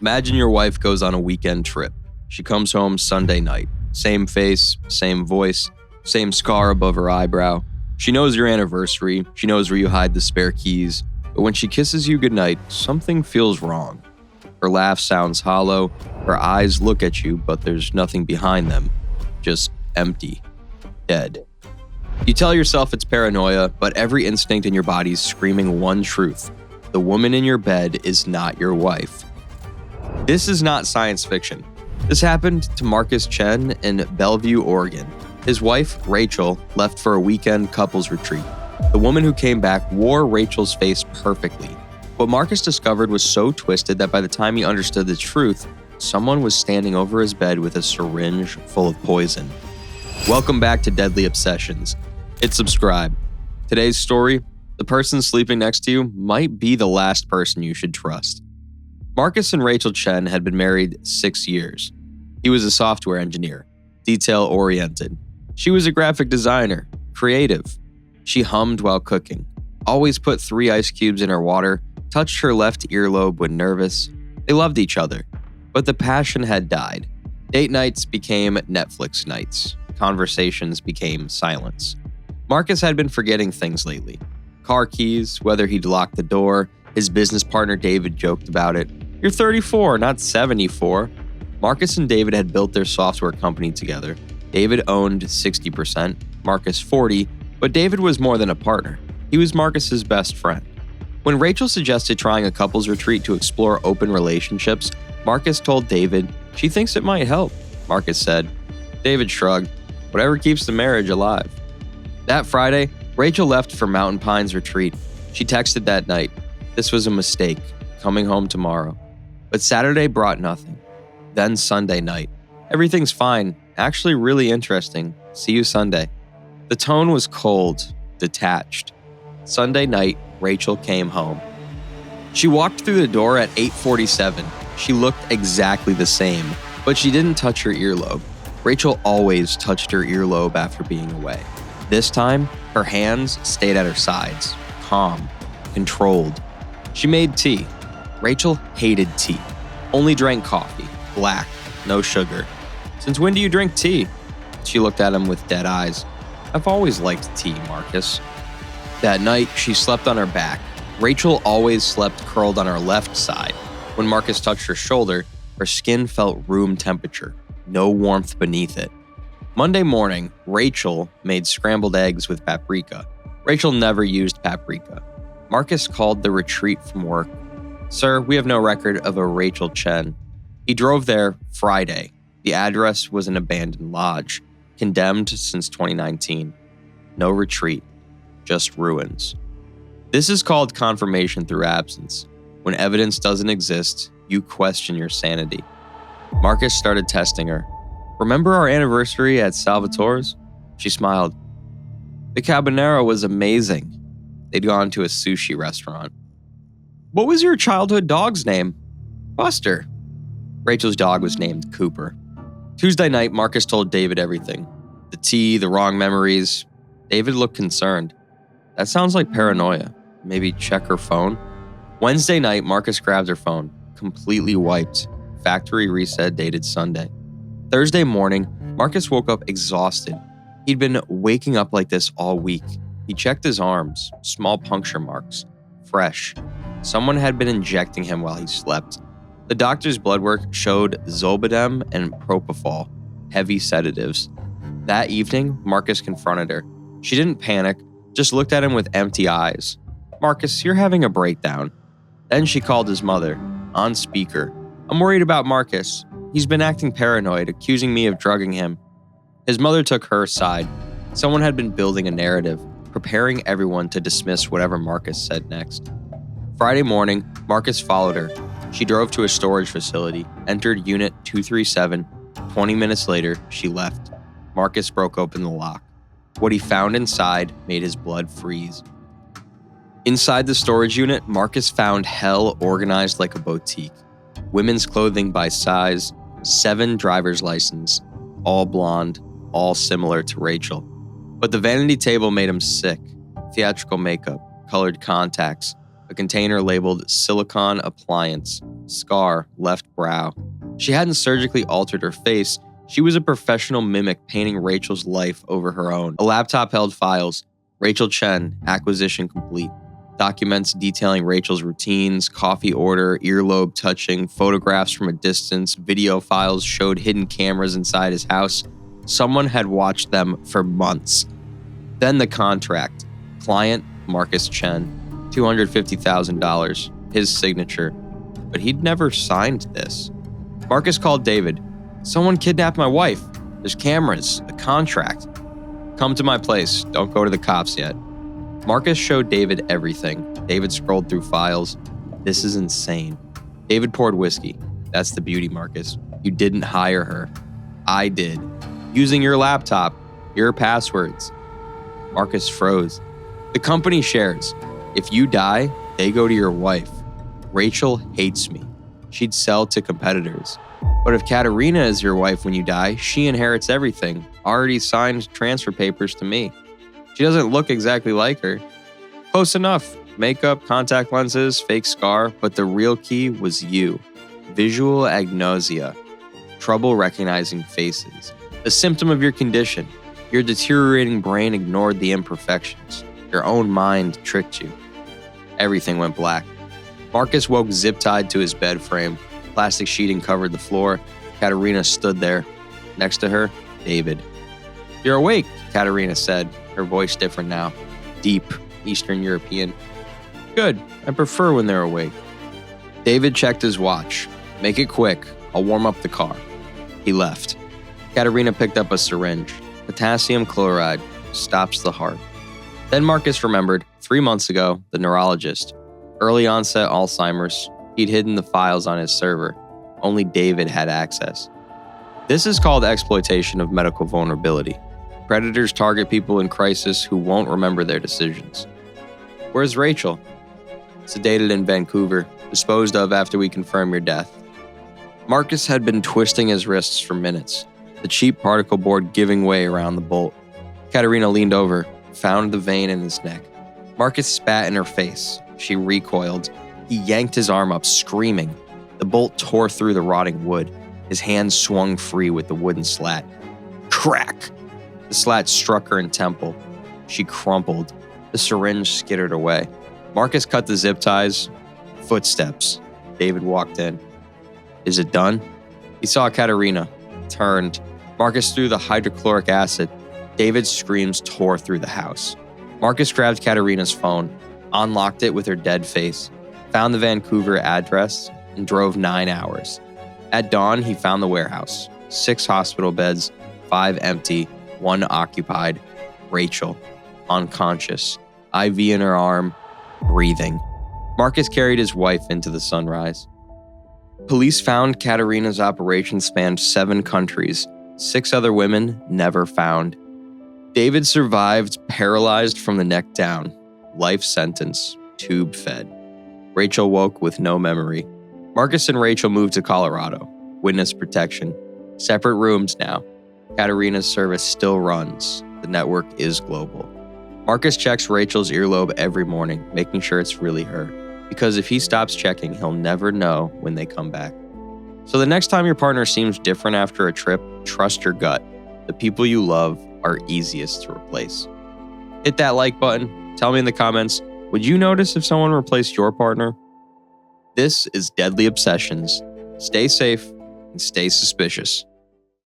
Imagine your wife goes on a weekend trip. She comes home Sunday night. Same face, same voice, same scar above her eyebrow. She knows your anniversary. She knows where you hide the spare keys. But when she kisses you goodnight, something feels wrong. Her laugh sounds hollow. Her eyes look at you, but there's nothing behind them. Just empty. Dead. You tell yourself it's paranoia, but every instinct in your body's screaming one truth. The woman in your bed is not your wife. This is not science fiction. This happened to Marcus Chen in Bellevue, Oregon. His wife, Rachel, left for a weekend couples retreat. The woman who came back wore Rachel's face perfectly. What Marcus discovered was so twisted that by the time he understood the truth, someone was standing over his bed with a syringe full of poison. Welcome back to Deadly Obsessions. Hit subscribe. Today's story, the person sleeping next to you might be the last person you should trust. Marcus and Rachel Chen had been married 6 years. He was a software engineer, detail-oriented. She was a graphic designer, creative. She hummed while cooking, always put 3 ice cubes in her water, touched her left earlobe when nervous. They loved each other, but the passion had died. Date nights became Netflix nights. Conversations became silence. Marcus had been forgetting things lately. Car keys, whether he'd locked the door. His business partner David joked about it. "You're 34, not 74. Marcus and David had built their software company together. David owned 60%, Marcus 40%, but David was more than a partner. He was Marcus's best friend. When Rachel suggested trying a couples retreat to explore open relationships, Marcus told David she thinks it might help. Marcus said. David shrugged. Whatever keeps the marriage alive. That Friday, Rachel left for Mountain Pines retreat. She texted that night. This was a mistake. Coming home tomorrow. But Saturday brought nothing. Then Sunday night. Everything's fine. Actually really interesting. See you Sunday. The tone was cold, detached. Sunday night, Rachel came home. She walked through the door at 8:47. She looked exactly the same, but she didn't touch her earlobe. Rachel always touched her earlobe after being away. This time, her hands stayed at her sides, calm, controlled. She made tea. Rachel hated tea. Only drank coffee, black, no sugar. Since when do you drink tea? She looked at him with dead eyes. I've always liked tea, Marcus. That night, she slept on her back. Rachel always slept curled on her left side. When Marcus touched her shoulder, her skin felt room temperature, no warmth beneath it. Monday morning, Rachel made scrambled eggs with paprika. Rachel never used paprika. Marcus called the retreat from work. Sir, we have no record of a Rachel Chen. He drove there Friday. The address was an abandoned lodge, condemned since 2019. No retreat, just ruins. This is called confirmation through absence. When evidence doesn't exist, you question your sanity. Marcus started testing her. Remember our anniversary at Salvatore's? She smiled. The Cabanero was amazing. They'd gone to a sushi restaurant. What was your childhood dog's name? Buster. Rachel's dog was named Cooper. Tuesday night, Marcus told David everything. The tea, the wrong memories. David looked concerned. That sounds like paranoia. Maybe check her phone? Wednesday night, Marcus grabbed her phone, completely wiped. Factory reset dated Sunday. Thursday morning, Marcus woke up exhausted. He'd been waking up like this all week. He checked his arms, small puncture marks, fresh. Someone had been injecting him while he slept. The doctor's blood work showed zolpidem and propofol, heavy sedatives. That evening, Marcus confronted her. She didn't panic, just looked at him with empty eyes. Marcus, you're having a breakdown. Then she called his mother, on speaker. I'm worried about Marcus. He's been acting paranoid, accusing me of drugging him. His mother took her side. Someone had been building a narrative, preparing everyone to dismiss whatever Marcus said next. Friday morning, Marcus followed her. She drove to a storage facility, entered Unit 237. 20 minutes later, she left. Marcus broke open the lock. What he found inside made his blood freeze. Inside the storage unit, Marcus found hell organized like a boutique. Women's clothing by size, 7 driver's licenses, all blonde, all similar to Rachel. But the vanity table made him sick. Theatrical makeup, colored contacts, a container labeled silicone appliance, scar, left brow. She hadn't surgically altered her face. She was a professional mimic painting Rachel's life over her own. A laptop held files. Rachel Chen, acquisition complete. Documents detailing Rachel's routines, coffee order, earlobe touching, photographs from a distance, video files showed hidden cameras inside his house. Someone had watched them for months. Then the contract. Client, Marcus Chen, $250,000, his signature. But he'd never signed this. Marcus called David. Someone kidnapped my wife. There's cameras, a contract. Come to my place. Don't go to the cops yet. Marcus showed David everything. David scrolled through files. This is insane. David poured whiskey. That's the beauty, Marcus. You didn't hire her. I did. Using your laptop, your passwords. Marcus froze. The company shares. If you die, they go to your wife. Rachel hates me. She'd sell to competitors. But if Katerina is your wife when you die, she inherits everything. Already signed transfer papers to me. She doesn't look exactly like her. Close enough. Makeup, contact lenses, fake scar, but the real key was you. Visual agnosia. Trouble recognizing faces. The symptom of your condition. Your deteriorating brain ignored the imperfections. Your own mind tricked you. Everything went black. Marcus woke zip-tied to his bed frame. Plastic sheeting covered the floor. Katerina stood there. Next to her, David. You're awake, Katerina said, her voice different now. Deep, Eastern European. Good, I prefer when they're awake. David checked his watch. Make it quick, I'll warm up the car. He left. Katerina picked up a syringe. Potassium chloride stops the heart. Then Marcus remembered, 3 months ago, the neurologist. Early onset Alzheimer's. He'd hidden the files on his server. Only David had access. This is called exploitation of medical vulnerability. Predators target people in crisis who won't remember their decisions. Where's Rachel? Sedated in Vancouver, disposed of after we confirm your death. Marcus had been twisting his wrists for minutes, the cheap particle board giving way around the bolt. Katerina leaned over, found the vein in his neck. Marcus spat in her face. She recoiled. He yanked his arm up, screaming. The bolt tore through the rotting wood. His hand swung free with the wooden slat. Crack! The slat struck her in temple. She crumpled. The syringe skittered away. Marcus cut the zip ties. Footsteps. David walked in. Is it done? He saw Katerina. Turned. Marcus threw the hydrochloric acid. David's screams tore through the house. Marcus grabbed Katerina's phone, unlocked it with her dead face, found the Vancouver address, and drove 9 hours. At dawn, he found the warehouse. 6 hospital beds, 5 empty, 1 occupied. Rachel, unconscious, IV in her arm, breathing. Marcus carried his wife into the sunrise. Police found Katerina's operation spanned 7 countries. 6 other women never found. David survived, paralyzed from the neck down. Life sentence, tube fed. Rachel woke with no memory. Marcus and Rachel moved to Colorado. Witness protection. Separate rooms now. Katerina's service still runs. The network is global. Marcus checks Rachel's earlobe every morning, making sure it's really her. Because if he stops checking, he'll never know when they come back. So the next time your partner seems different after a trip, trust your gut. The people you love are easiest to replace. Hit that like button. Tell me in the comments, would you notice if someone replaced your partner? This is Deadly Obsessions. Stay safe and stay suspicious.